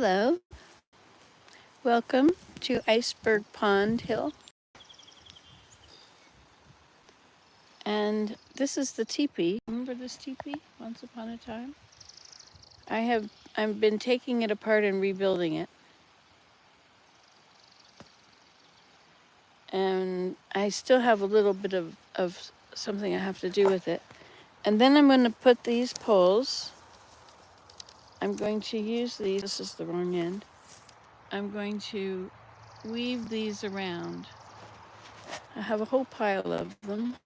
Hello, welcome to Iceberg Pond Hill. And this is the teepee. Remember this teepee once upon a time? I've been taking it apart and rebuilding it. And I still have a little bit of something I have to do with it. And then I'm going to put these poles. I'm going to use these. This is the wrong end. I'm going to weave these around. I have a whole pile of them.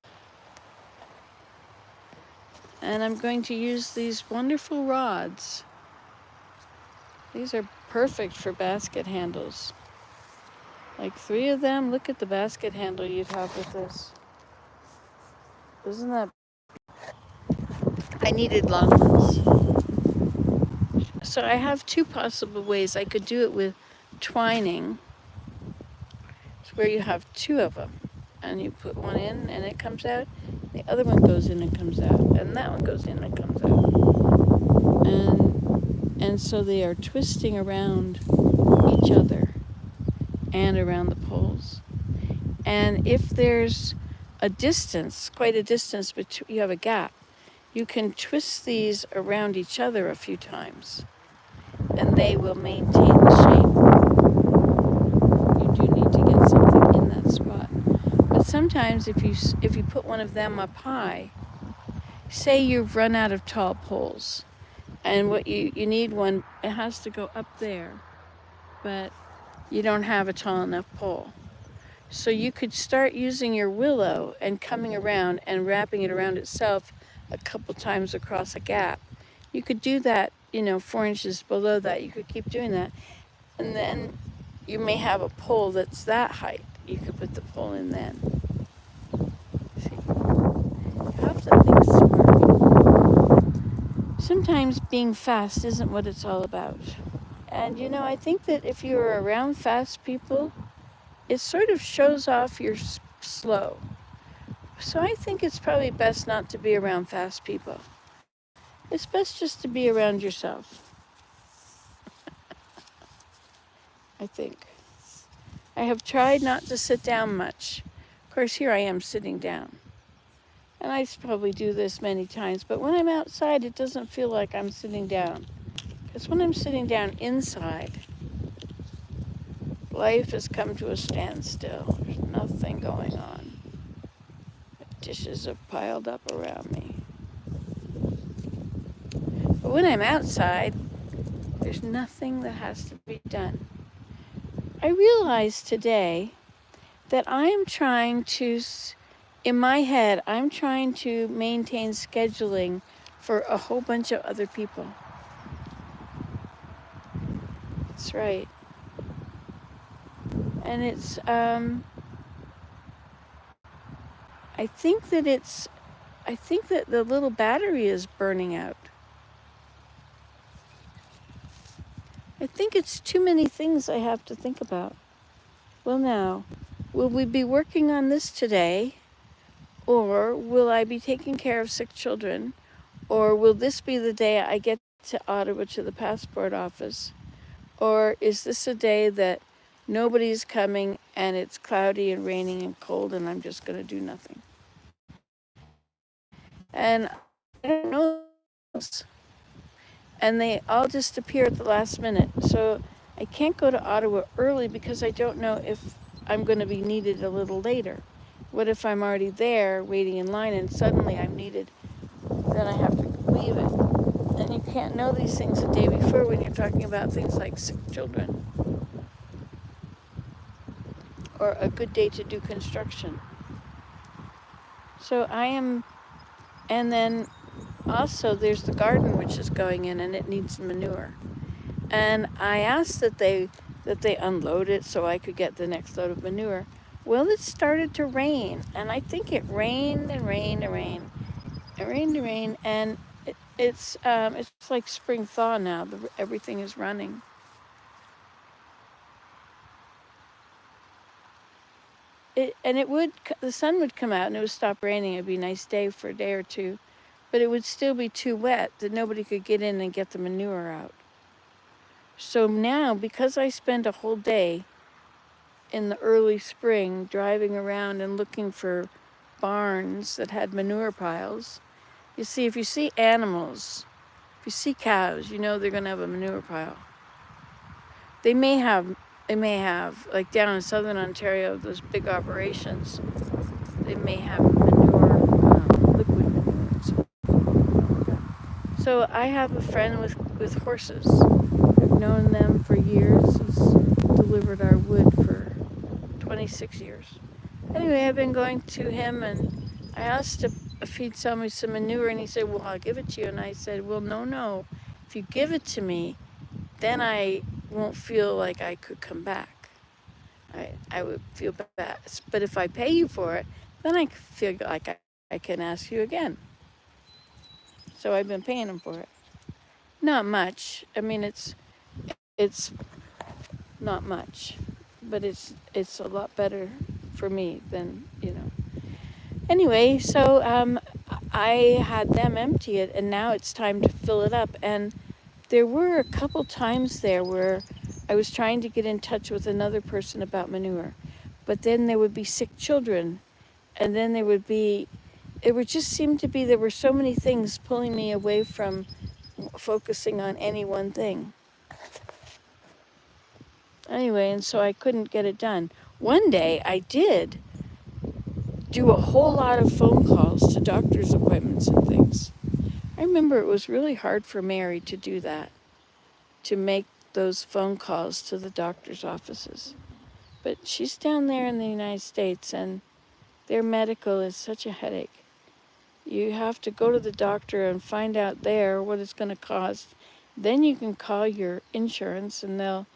And I'm going to use these wonderful rods. These are perfect for basket handles. Like 3 of them. Look at the basket handle you'd have with this. Isn't that? I needed long ones. So I have 2 possible ways. I could do it with twining. It's where you have 2 of them. And you put one in and it comes out. The other one goes in and comes out. And that one goes in and comes out. And so they are twisting around each other and around the poles. And if there's a distance, quite a distance, but you have a gap, you can twist these around each other a few times and they will maintain the shape. You do need to get something in that spot. But sometimes if you put one of them up high, say you've run out of tall poles, and what you need one, it has to go up there, but you don't have a tall enough pole. So you could start using your willow and coming around and wrapping it around itself a couple times across a gap. You could do that, 4 inches below that. You could keep doing that. And then you may have a pole that's that height. You could put the pole in then. See? You have to think smart. Sometimes being fast isn't what it's all about. And I think that if you're around fast people, it sort of shows off you're slow. So I think it's probably best not to be around fast people. It's best just to be around yourself. I think. I have tried not to sit down much. Of course, here I am sitting down. And I probably do this many times, but when I'm outside, it doesn't feel like I'm sitting down. Because when I'm sitting down inside, life has come to a standstill. There's nothing going on. Dishes are piled up around me. But when I'm outside, there's nothing that has to be done. I realized today that I'm trying to, in my head, I'm trying to maintain scheduling for a whole bunch of other people. That's right. And it's, I think that the little battery is burning out. I think it's too many things I have to think about. Well, now, will we be working on this today? Or will I be taking care of sick children? Or will this be the day I get to Ottawa to the passport office? Or is this a day that nobody's coming and it's cloudy and raining and cold and I'm just going to do nothing? And I don't know. And they all disappear at the last minute. So I can't go to Ottawa early because I don't know if I'm going to be needed a little later. What if I'm already there waiting in line and suddenly I'm needed? Then I have to leave it. And you can't know these things the day before when you're talking about things like sick children. Or a good day to do construction. So I am, and then also there's the garden which is going in and it needs manure. And I asked that they unload it so I could get the next load of manure. Well, it started to rain, and I think it rained and rained and rained. It rained and rained, and it's like spring thaw now. Everything is running. The sun would come out and it would stop raining. It'd be a nice day for a day or two, but it would still be too wet that nobody could get in and get the manure out. So now, because I spend a whole day in the early spring driving around and looking for barns that had manure piles, you see, if you see animals, if you see cows, you know they're going to have a manure pile. They may have, like down in southern Ontario, those big operations, they may have manure, liquid manure. So I have a friend with horses. I've known them for years. He's delivered our wood for 26 years. Anyway, I've been going to him and I asked if he'd sell me some manure and he said, well, I'll give it to you. And I said, well, no. If you give it to me, then I won't feel like I could come back. I would feel bad. But if I pay you for it, then I feel like I can ask you again. So I've been paying him for it. Not much. I mean, it's not much, but it's a lot better for me than, you know. Anyway, so I had them empty it, and now it's time to fill it up. And there were a couple times there where I was trying to get in touch with another person about manure, but then there would be sick children, and then it would just seem to be there were so many things pulling me away from focusing on any one thing. Anyway, and so I couldn't get it done. One day I did do a whole lot of phone calls to doctor's appointments and things. I remember it was really hard for Mary to do that, to make those phone calls to the doctor's offices. But she's down there in the United States and their medical is such a headache. You have to go to the doctor and find out there what it's going to cost. Then you can call your insurance and they'll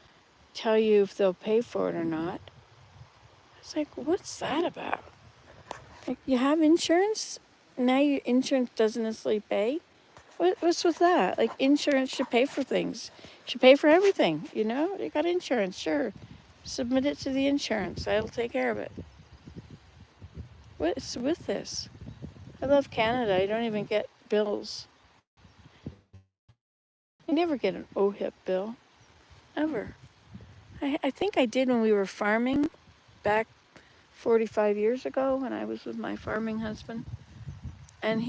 tell you if they'll pay for it or not. It's like, what's that about? Like, you have insurance? Now your insurance doesn't necessarily pay? What's with that? Like, insurance should pay for things. Should pay for everything, you know? You got insurance, sure. Submit it to the insurance. That'll take care of it. What's with this? I love Canada. I don't even get bills. I never get an OHIP bill. Ever. I think I did when we were farming back 45 years ago when I was with my farming husband. And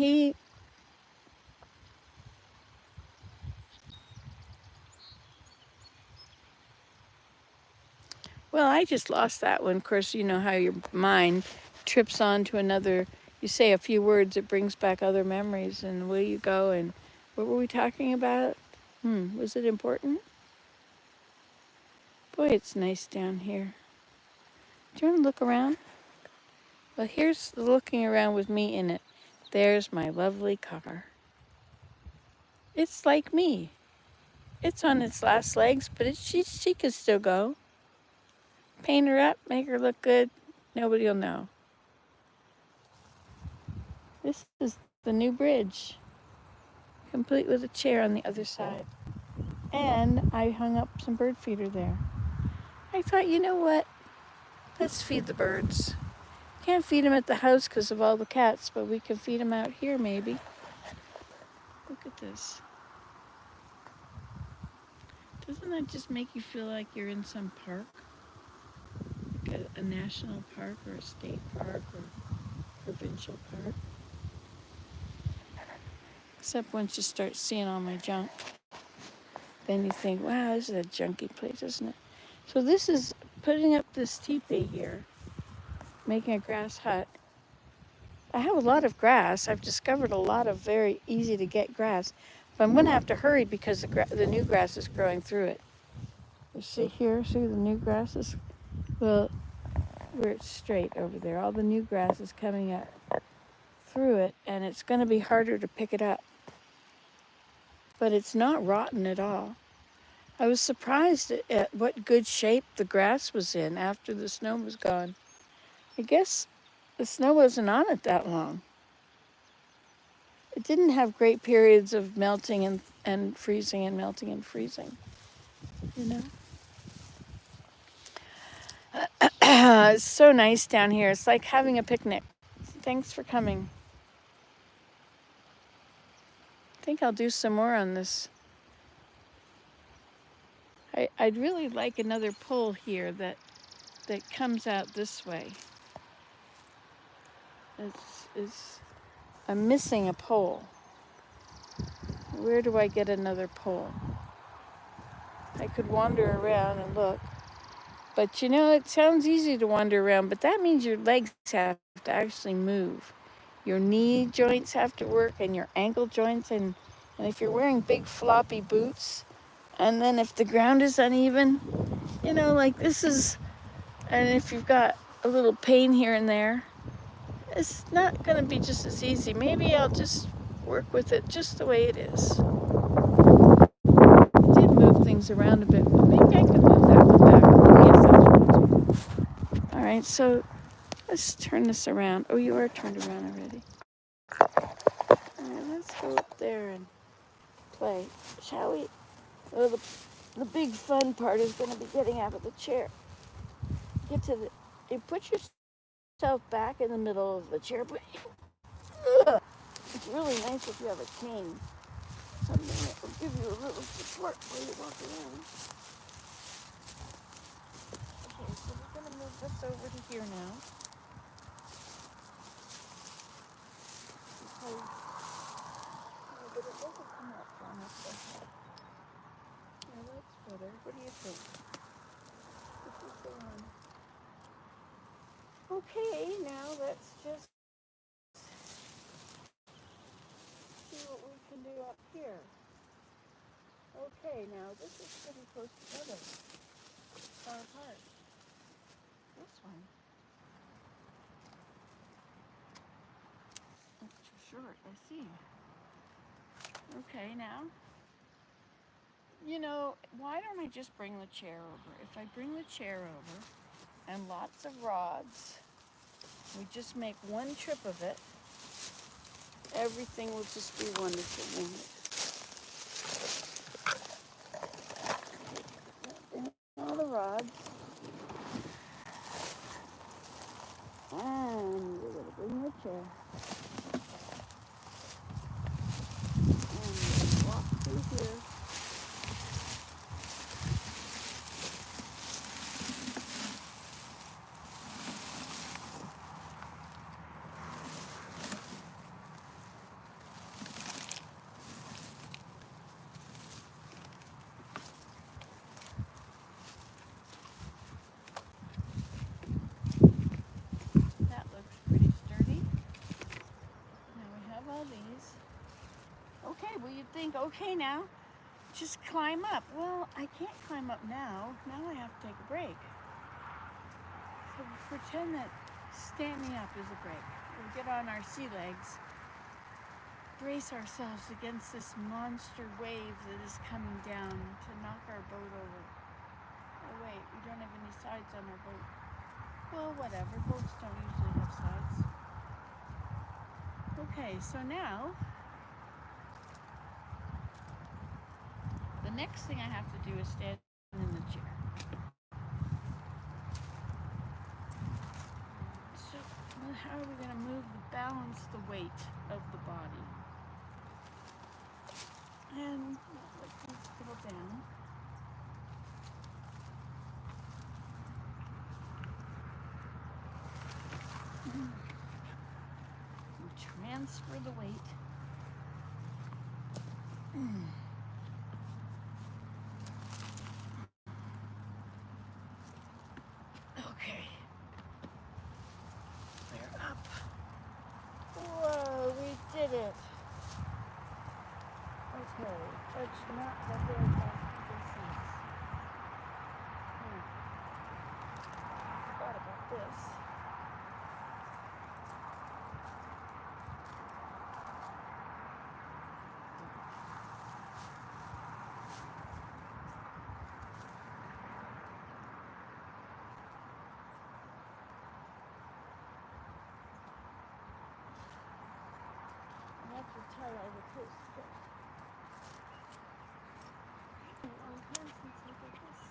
well, I just lost that one. Of course, you know how your mind trips on to another. You say a few words, it brings back other memories, and away you go. And what were we talking about? Was it important? Boy, it's nice down here. Do you want to look around? Well, here's the looking around with me in it. There's my lovely car. It's like me. It's on its last legs, but she can still go. Paint her up, make her look good. Nobody will know. This is the new bridge, complete with a chair on the other side. And I hung up some bird feeder there. I thought, you know what? Let's feed the birds. Can't feed them at the house because of all the cats, but we can feed them out here maybe. Look at this. Doesn't that just make you feel like you're in some park? Like a national park or a state park or provincial park? Except once you start seeing all my junk, then you think, wow, this is a junky place, isn't it? So this is putting up this teepee here, making a grass hut. I have a lot of grass. I've discovered a lot of very easy to get grass, but I'm going to have to hurry because the new grass is growing through it. You see here, see the new grass is, well, where it's straight over there. All the new grass is coming up through it, and it's going to be harder to pick it up. But it's not rotten at all. I was surprised at what good shape the grass was in after the snow was gone. I guess the snow wasn't on it that long. It didn't have great periods of melting and freezing and melting and freezing, you know? It's so nice down here. It's like having a picnic. Thanks for coming. I think I'll do some more on this. I'd really like another pole here that comes out this way. I'm missing a pole. Where do I get another pole? I could wander around and look. But you know, it sounds easy to wander around, but that means your legs have to actually move. Your knee joints have to work and your ankle joints, and if you're wearing big floppy boots, and then if the ground is uneven, you know, like this is, and if you've got a little pain here and there, it's not going to be just as easy. Maybe I'll just work with it just the way it is. I did move things around a bit, but maybe I could move that one back. Yes, that's good. All right, so let's turn this around. Oh, you are turned around already. All right, let's go up there and play, shall we? Oh, the big fun part is going to be getting out of the chair. Get to the, you put yourself back in the middle of the chair, but it's really nice if you have a cane, something that will give you a little support while you walk around. Okay, so we're going to move this over to here now. Because, but it doesn't come up on us so hard. Yeah, that's better. What do you think? This is the one. Okay, now let's just see what we can do up here. Okay, now this is pretty close together. Far apart. This one. It's too short, I see. Okay, now. You know, why don't I just bring the chair over? If I bring the chair over and lots of rods, we just make one trip of it, everything will just be wonderful. All the rods. And we're going to bring the chair. And walk through here. That looks pretty sturdy. Now we have all these. Okay, well you'd think, okay now, just climb up. Well, I can't climb up now. Now I have to take a break. So pretend that standing up is a break. We'll get on our sea legs, brace ourselves against this monster wave that is coming down to knock our boat over. Oh wait, we don't have any sides on our boat. Well, whatever, boats don't usually have sides. Okay, so now, the next thing I have to do is stand in the chair. So, how are we going to move balance the weight of the body? And let these go down. Transfer the weight. Okay. We're up. Whoa, we did it. Okay, touch not the very fast distance. Forgot about this. I have to tie all the posts together. Long time since I did this.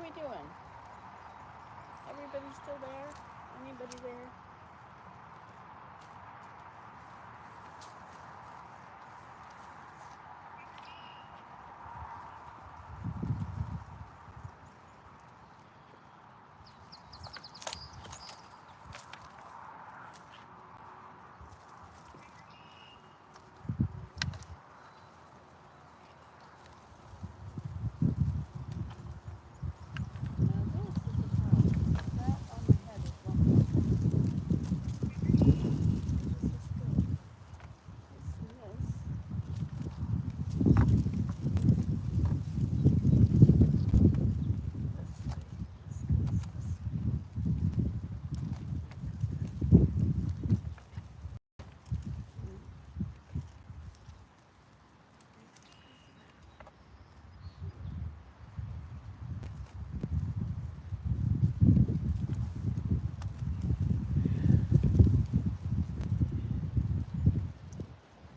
we doing? Everybody still there? Anybody there? Now this is the problem. That on my head is wrong. This is good. This.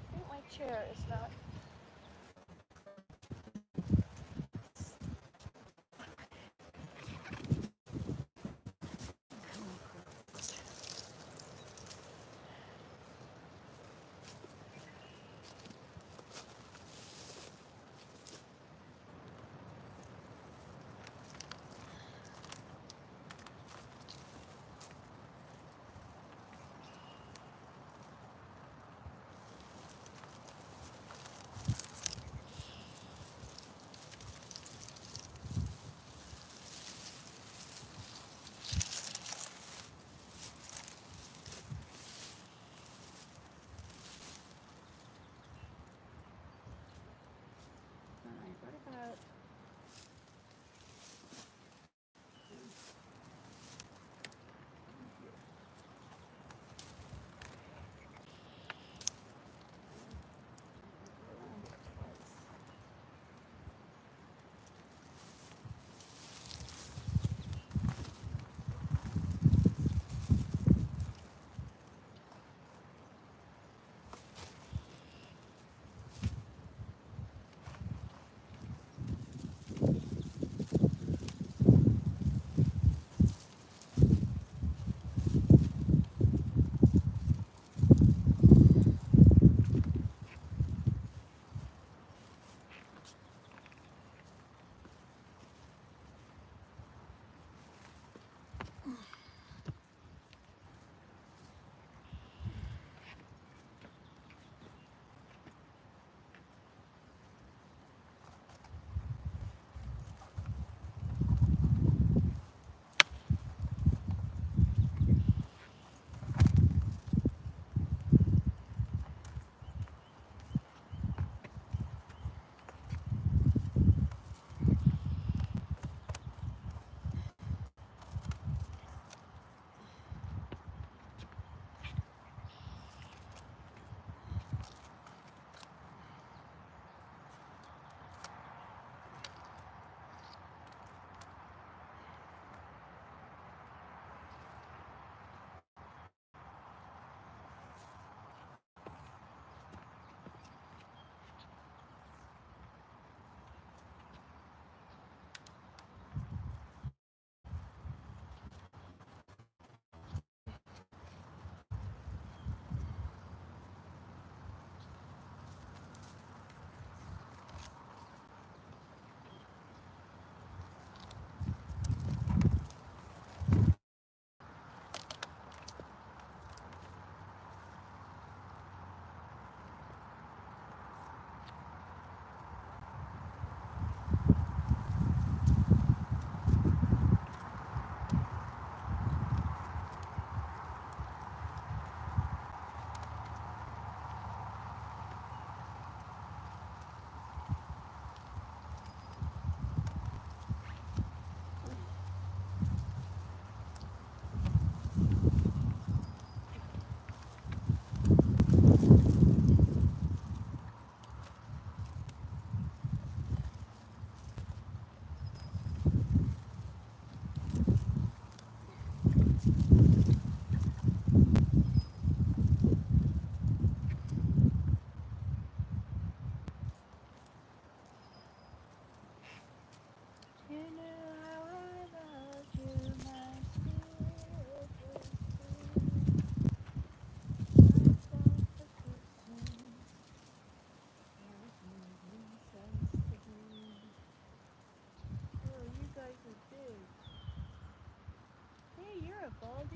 I think my chair is not.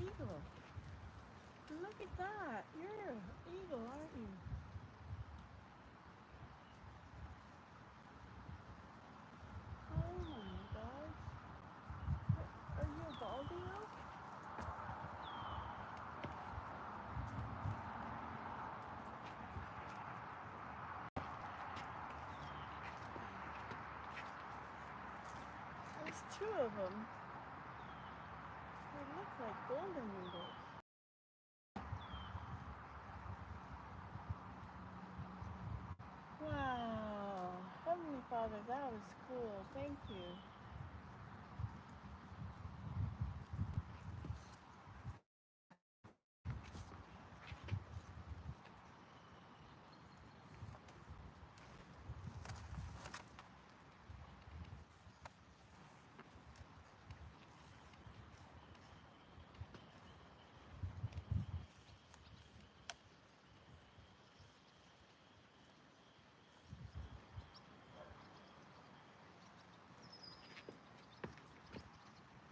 eagle. Look at that. You're an eagle, aren't you? Oh my gosh. Are you a bald eagle? There's two of them. They look like golden eagles. Wow. Heavenly Father, that was cool. Thank you.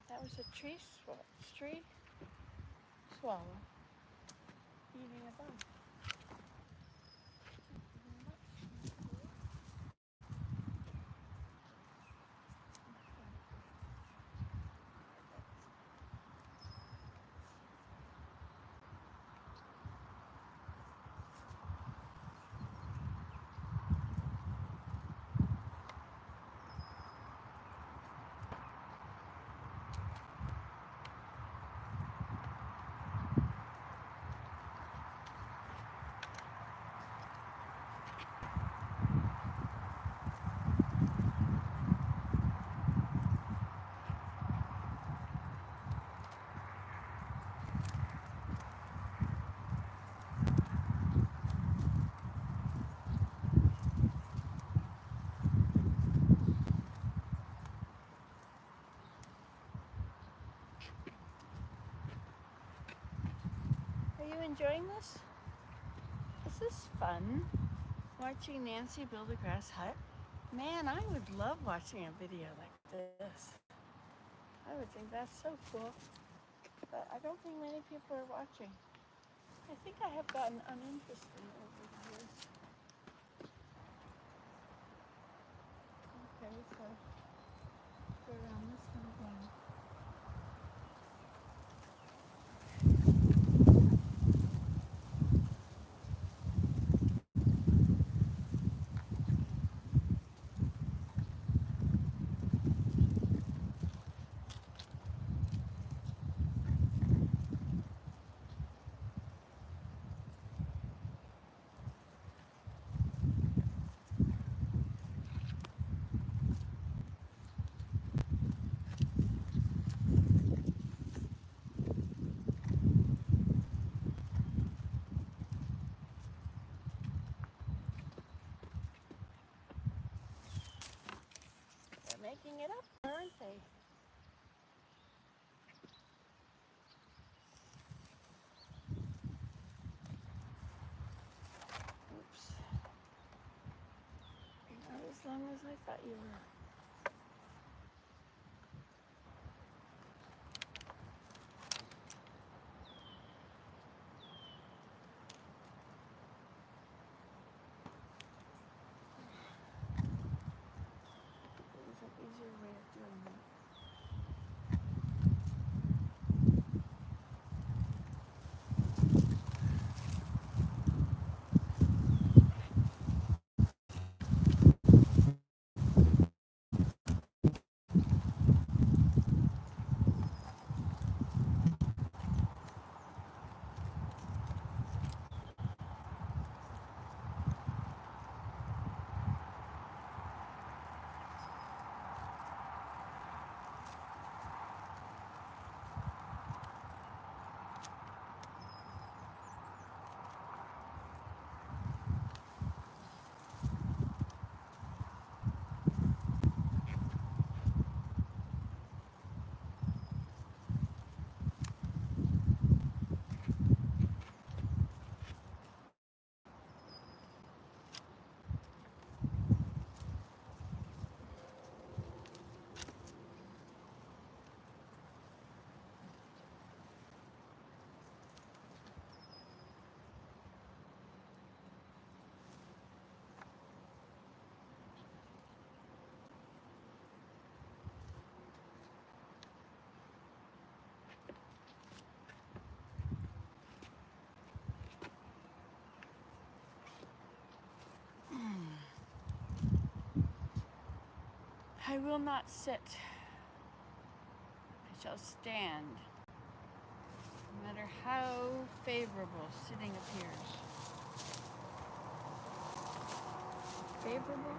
That was a tree swallow eating a bug. Are you enjoying this? Is this fun? Watching Nancy build a grass hut? Man, I would love watching a video like this. I would think that's so cool. But I don't think many people are watching. I think I have gotten uninterested over the years. Okay, so go around this one again. They're making it up, aren't they? Oops. Not as long as I thought you were. There's an easier way of doing that. I will not sit. I shall stand. No matter how favorable sitting appears. Favorable?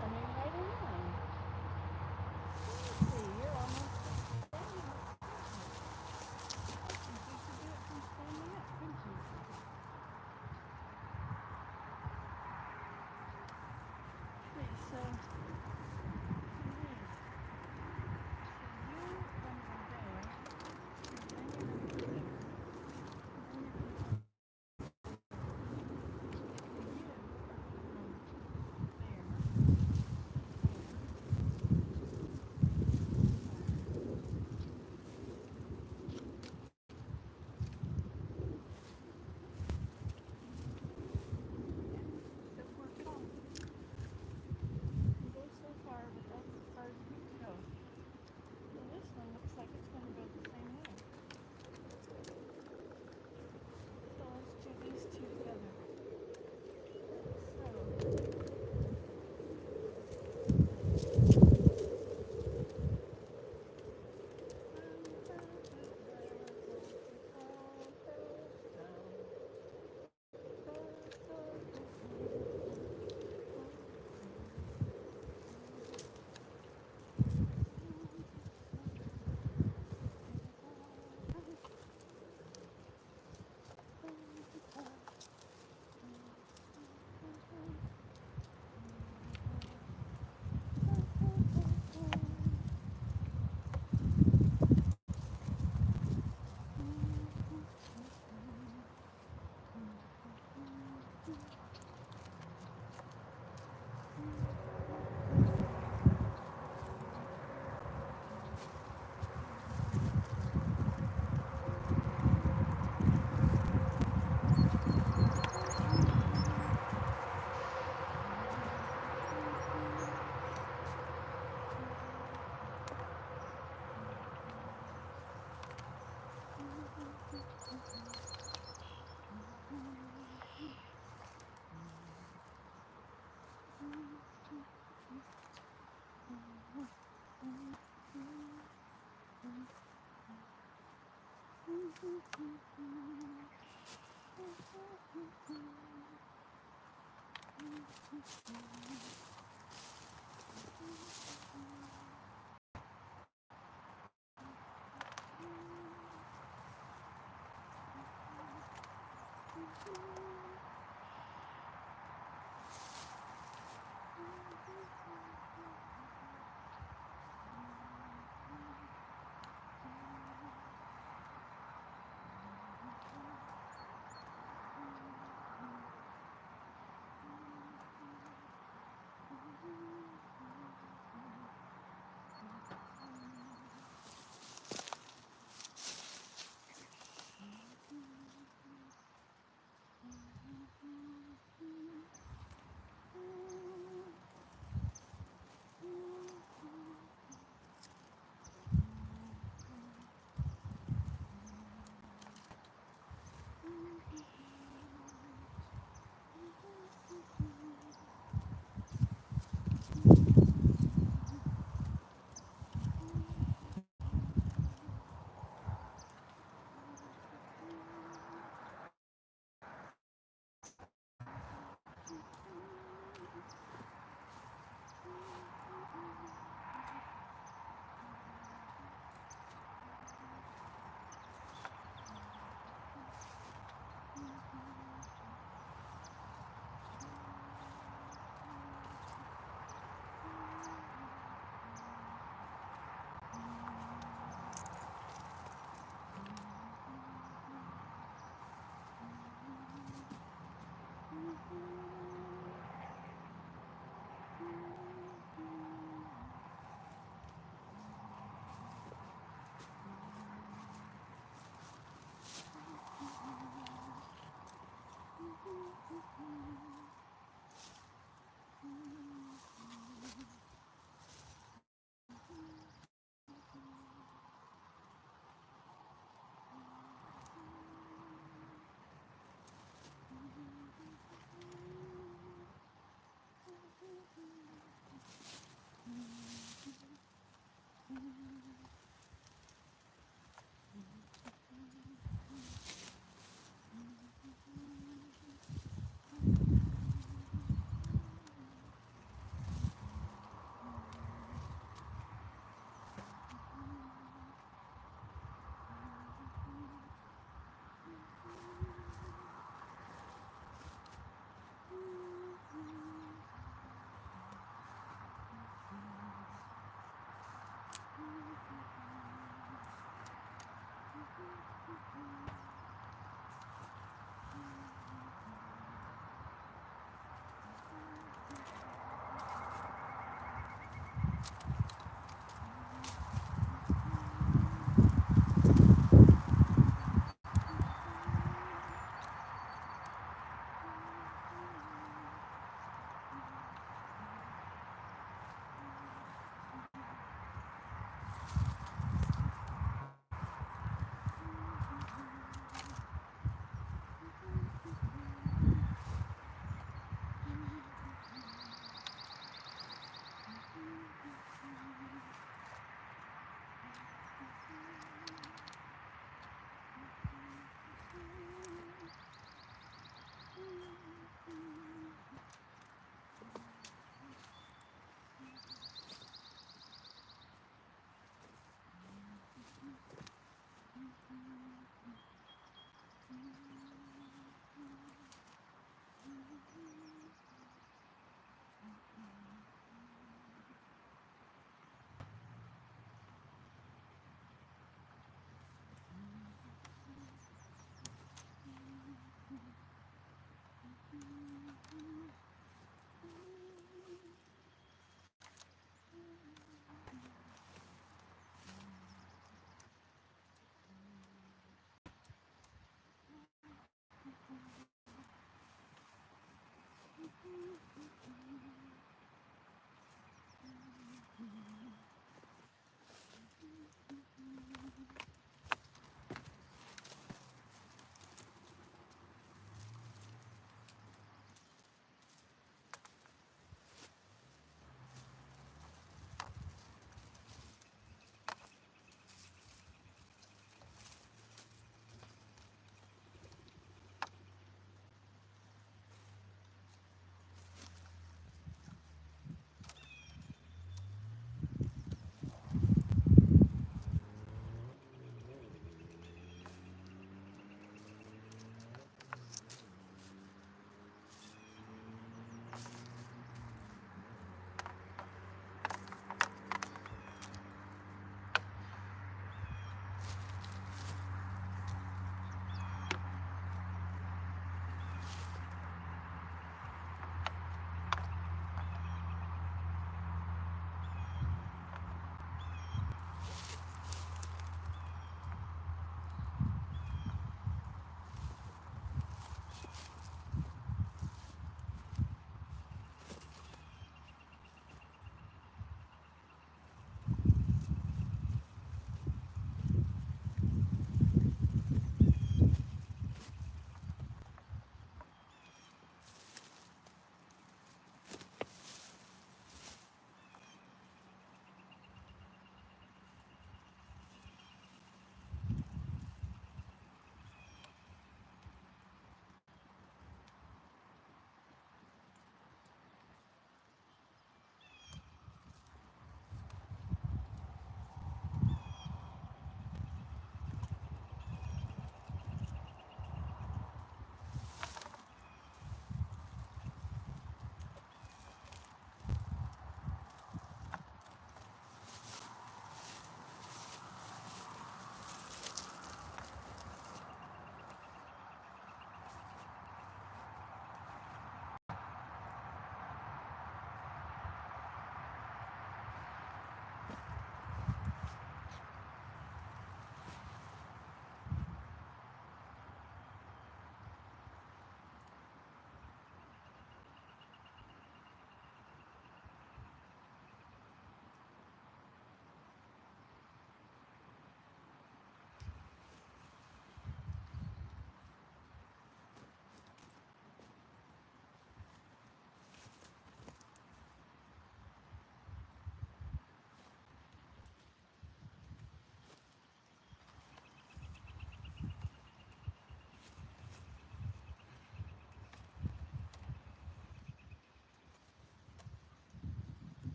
Coming right along. Let's see, you're almost standing up. I think you could do it from standing up, couldn't you? Okay, so you from there, and then you're going to keep, and then you're going to go so far, but that's as far as we can go. Well, this one looks like it's going to go the same way. So let's do these two together.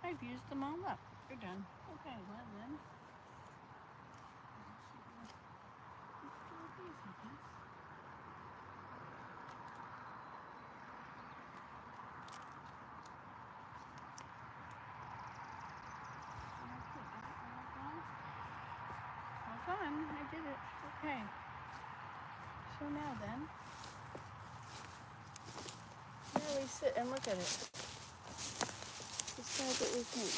I've used them all up. You're done. Okay, well then. All done. I did it. Okay. So now then, here we sit and look at it. Decide what we think.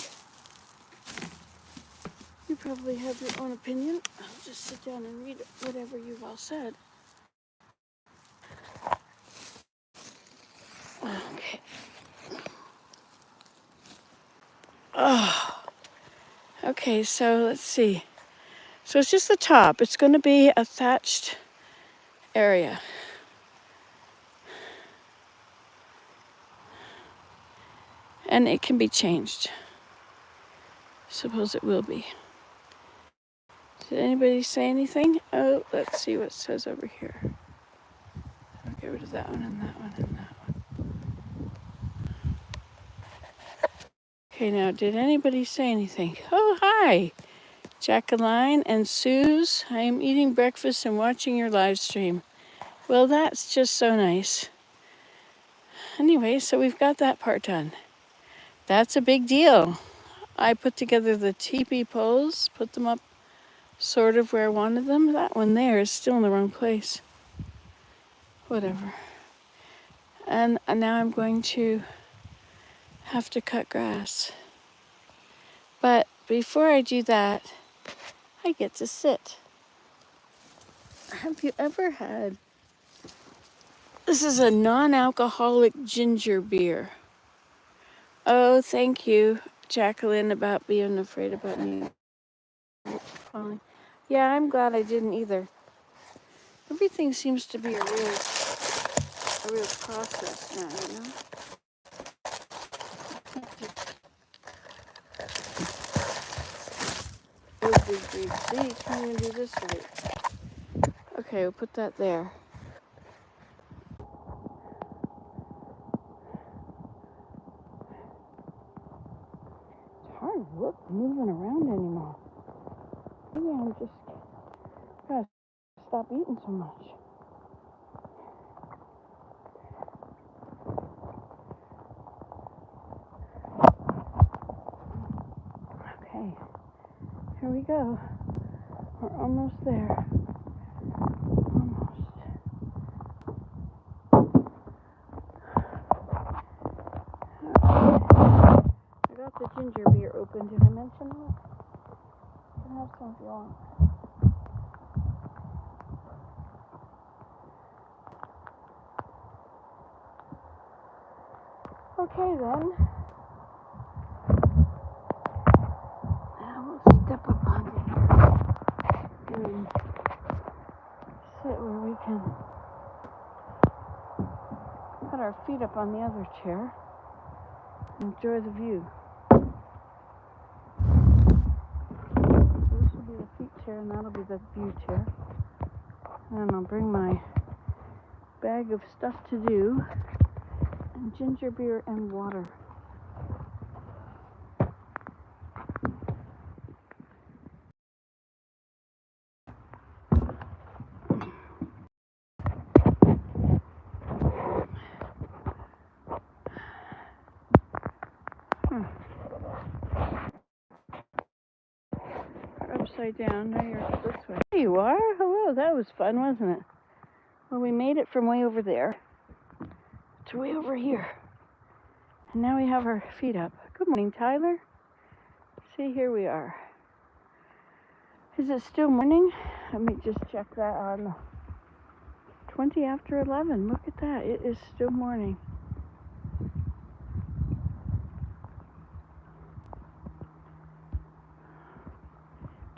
You probably have your own opinion. I'll just sit down and read whatever you've all said. Okay. Oh. Okay, so let's see. So it's just the top. It's going to be a thatched area. And it can be changed. Suppose it will be. Did anybody say anything? Oh, let's see what it says over here. I'll get rid of that one and that one and that one. Okay, now did anybody say anything? Oh, hi, Jacqueline and Suze. I am eating breakfast and watching your live stream. Well, that's just so nice. Anyway, so we've got that part done. That's a big deal. I put together the teepee poles, put them up sort of where I wanted them. That one there is still in the wrong place. Whatever. And now I'm going to have to cut grass. But before I do that, I get to sit. Have you ever had... This is a non-alcoholic ginger beer. Oh, thank you, Jacqueline, about being afraid about me falling. Yeah, I'm glad I didn't either. Everything seems to be a real process now, you know? Oh, big. See, can't even do this right. Okay, we'll put that there. It's hard work moving around anymore. Maybe I'm just gotta stop eating so much. Okay, here we go. We're almost there. Almost. I got the ginger beer open. Did I mention that? You can have some if you want. Okay then. Now we'll step up onto here and sit where we can put our feet up on the other chair and enjoy the view. So this will be the feet chair and that'll be the view chair. And then I'll bring my bag of stuff to do and ginger beer and water. Upside down. Now you're this way. There you are. Hello. That was fun, wasn't it? Well, we made it from way over there to way over here. And now we have our feet up. Good morning, Tyler. See, here we are. Is it still morning? Let me just check that on 20 after 11. Look at that. It is still morning.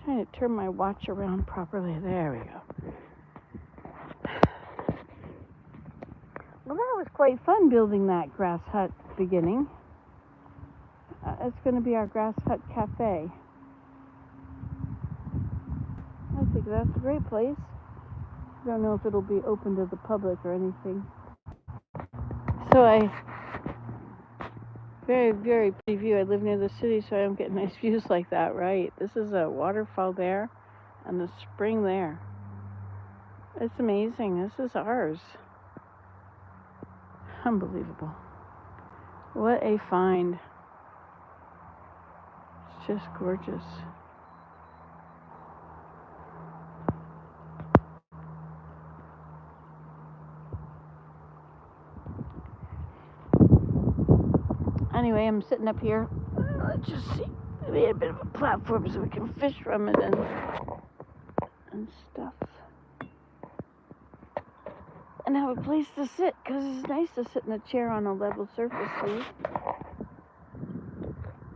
Trying to turn my watch around properly. There we go. Well, that was quite fun building that grass hut beginning. It's going to be our grass hut cafe. I think that's a great place. I don't know if it'll be open to the public or anything. So Very, very pretty view. I live near the city, so I don't get nice views like that, right? This is a waterfall there and a spring there. It's amazing. This is ours. Unbelievable. What a find. It's just gorgeous. Anyway, I'm sitting up here. Let's just see. We had a bit of a platform so we can fish from it and stuff. And have a place to sit, because it's nice to sit in a chair on a level surface, see?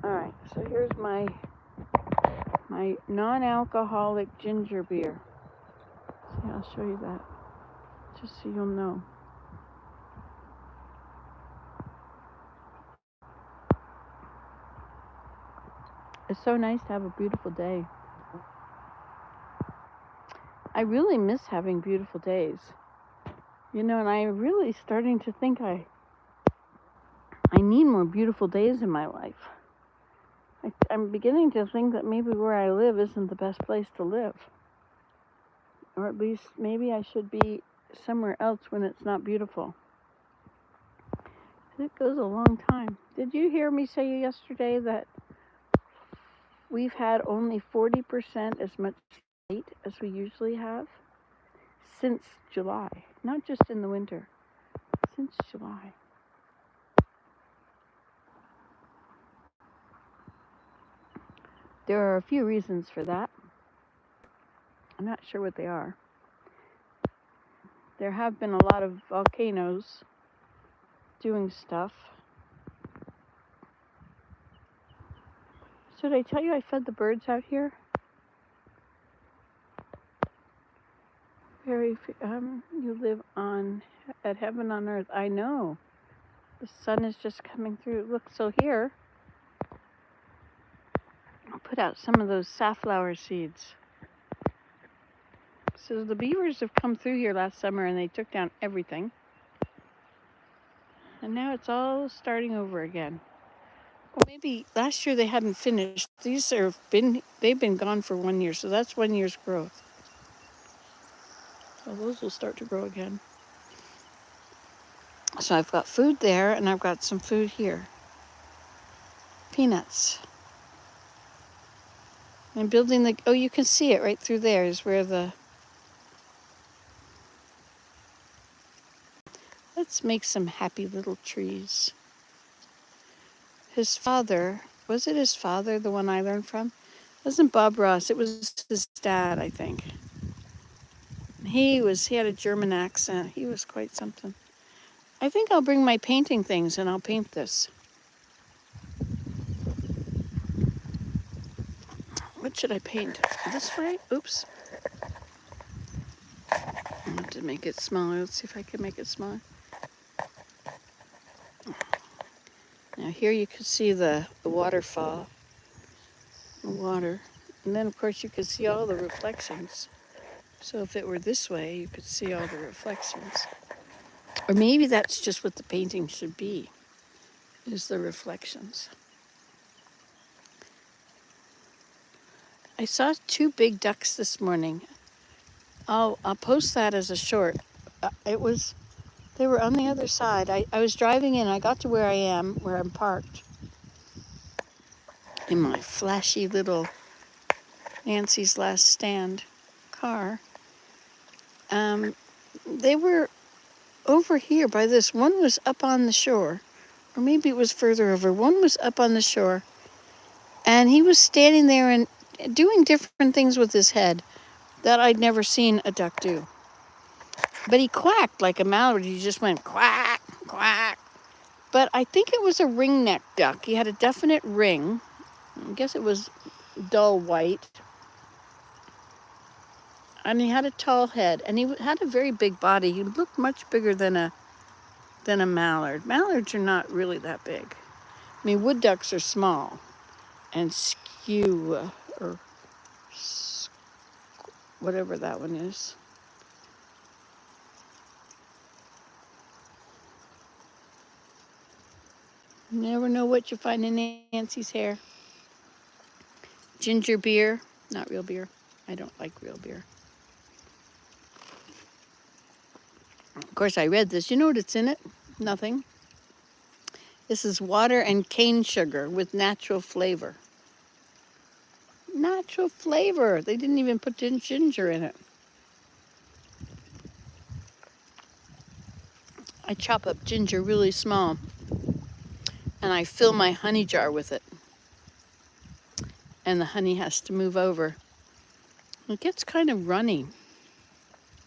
Alright, so here's my non-alcoholic ginger beer. See, I'll show you that, just so you'll know. It's so nice to have a beautiful day. I really miss having beautiful days. You know, and I'm really starting to think I need more beautiful days in my life. I'm beginning to think that maybe where I live isn't the best place to live. Or at least maybe I should be somewhere else when it's not beautiful. It goes a long time. Did you hear me say yesterday that we've had only 40% as much light as we usually have since July? Not just in the winter, since July. There are a few reasons for that. I'm not sure what they are. There have been a lot of volcanoes doing stuff. So did I tell you I fed the birds out here? You live at heaven on earth. I know. The sun is just coming through. Look, so here, I'll put out some of those safflower seeds. So the beavers have come through here last summer and they took down everything. And now it's all starting over again. Well, maybe last year they hadn't finished. They've been gone for 1 year, so that's 1 year's growth. So those will start to grow again. So I've got food there and I've got some food here. Peanuts. I'm building you can see it right through there is where let's make some happy little trees. His father, was it his father, the one I learned from? It wasn't Bob Ross, it was his dad, I think. He had a German accent. He was quite something. I think I'll bring my painting things and I'll paint this. What should I paint? This way? Oops. I have to make it smaller. Let's see if I can make it smaller. Now here you can see the waterfall, the water. And then of course you can see all the reflections. So if it were this way, you could see all the reflections. Or maybe that's just what the painting should be, is the reflections. I saw 2 big ducks this morning. I'll post that as a short. They were on the other side. I was driving in. I got to where I'm parked in my flashy little Nancy's Last Stand car. They were over here by this. One was up on the shore, or maybe it was further over. One was up on the shore, and he was standing there and doing different things with his head that I'd never seen a duck do. But he quacked like a mallard. He just went quack, quack. But I think it was a ringneck duck. He had a definite ring. I guess it was dull white. And he had a tall head. And he had a very big body. He looked much bigger than a mallard. Mallards are not really that big. I mean, wood ducks are small and skew, or whatever that one is. You never know what you find in Nancy's hair. Ginger beer, not real beer. I don't like real beer. Of course, I read this. You know what it's in it? Nothing. This is water and cane sugar with natural flavor. Natural flavor. They didn't even put ginger in it. I chop up ginger really small and I fill my honey jar with it. And the honey has to move over. It gets kind of runny.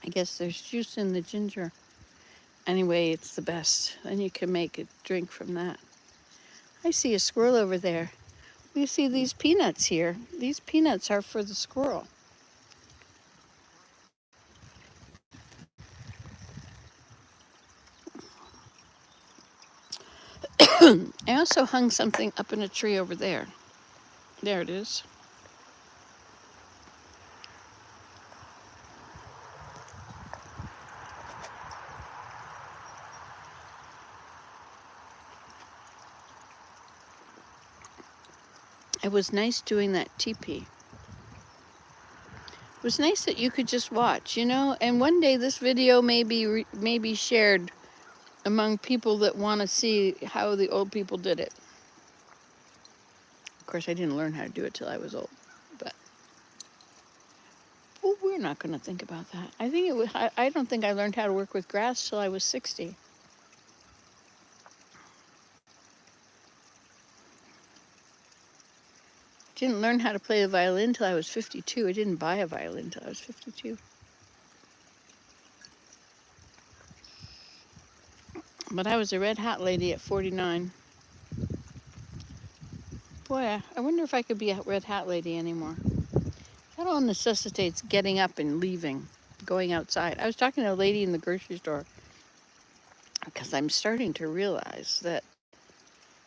I guess there's juice in the ginger. Anyway, it's the best. Then you can make a drink from that. I see a squirrel over there. You see these peanuts here. These peanuts are for the squirrel. I also hung something up in a tree over there. There it is. It was nice doing that teepee. It was nice that you could just watch, you know, and one day this video may be shared among people that want to see how the old people did it. Of course, I didn't learn how to do it till I was old, but well, we're not going to think about that. I think it was. I don't think I learned how to work with grass till I was 60. Didn't learn how to play the violin till I was 52. I didn't buy a violin till I was 52. But I was a red hat lady at 49. Boy, I wonder if I could be a red hat lady anymore. That all necessitates getting up and leaving, going outside. I was talking to a lady in the grocery store because I'm starting to realize that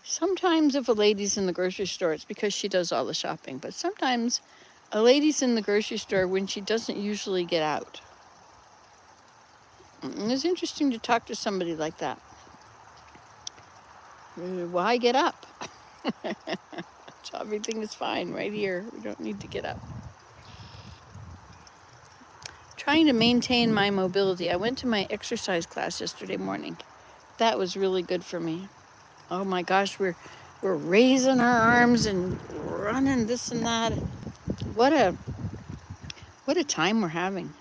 sometimes if a lady's in the grocery store, it's because she does all the shopping. But sometimes a lady's in the grocery store when she doesn't usually get out. And it's interesting to talk to somebody like that. Why get up? So everything is fine right here. We don't need to get up. Trying to maintain my mobility. I went to my exercise class yesterday morning. That was really good for me. Oh my gosh, we're raising our arms and running this and that. What a time we're having.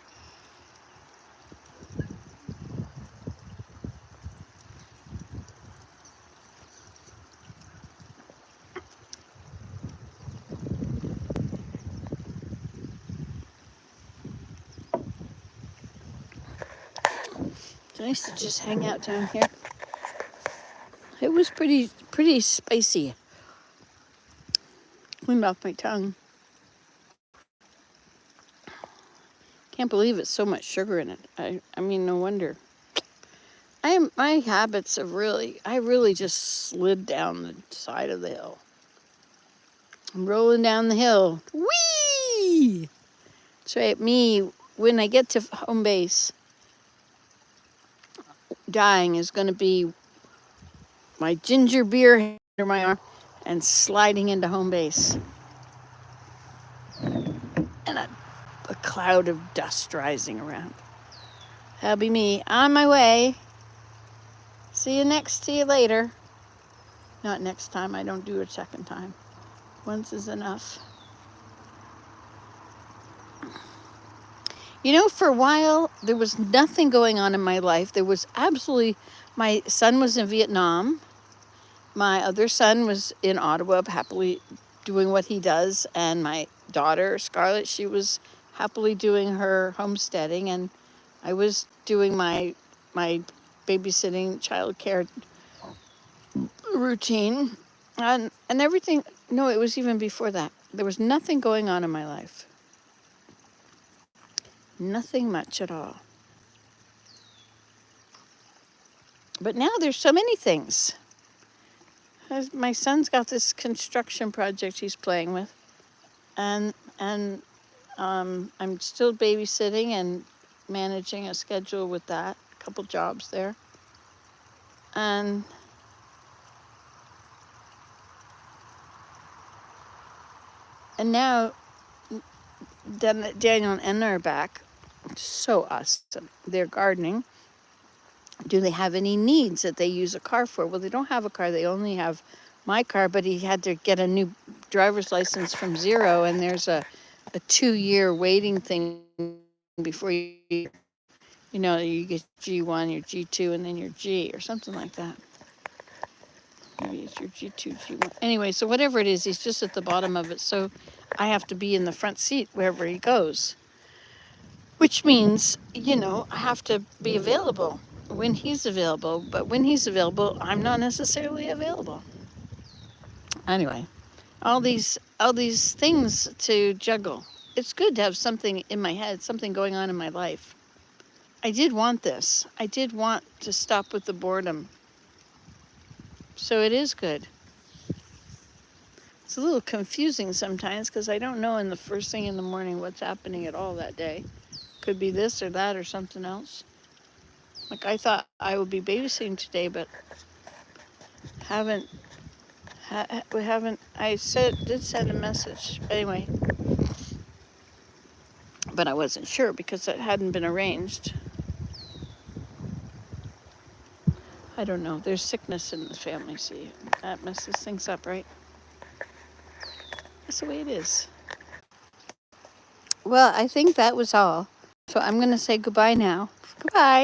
It's nice to just hang out down here. It was pretty spicy. Cleaned off my tongue. Can't believe it's so much sugar in it. I mean, no wonder. My habits have I really just slid down the side of the hill. I'm rolling down the hill. Whee! That's right, me, when I get to home base, dying is going to be my ginger beer under my arm and sliding into home base. And a cloud of dust rising around. That'll be me on my way. See you later. Not next time. I don't do it a second time. Once is enough. You know, for a while, there was nothing going on in my life. There was my son was in Vietnam. My other son was in Ottawa, happily doing what he does. And my daughter, Scarlett, she was happily doing her homesteading. And I was doing my babysitting, childcare routine. And everything, no, it was even before that. There was nothing going on in my life. Nothing much at all. But now there's so many things. My son's got this construction project he's playing with, and I'm still babysitting and managing a schedule with that. A couple jobs there, and And now Daniel and Anna are back. So awesome. They're gardening. Do they have any needs that they use a car for? Well, they don't have a car. They only have my car, but he had to get a new driver's license from zero, and there's a 2-year waiting thing before you get G1, your G2, and then your G or something like that. Maybe it's your G2, G1. Anyway, so whatever it is, he's just at the bottom of it. So I have to be in the front seat wherever he goes, which means, I have to be available when he's available. But when he's available, I'm not necessarily available. Anyway, all these things to juggle. It's good to have something in my head, something going on in my life. I did want this. I did want to stop with the boredom. So it is good. It's a little confusing sometimes because I don't know in the first thing in the morning what's happening at all that day. Could be this or that or something else. Like I thought I would be babysitting today, but we haven't. I did send a message anyway, but I wasn't sure because it hadn't been arranged. I don't know. There's sickness in the family, see, that messes things up, right? That's the way it is. Well, I think that was all. So I'm going to say goodbye now. Goodbye.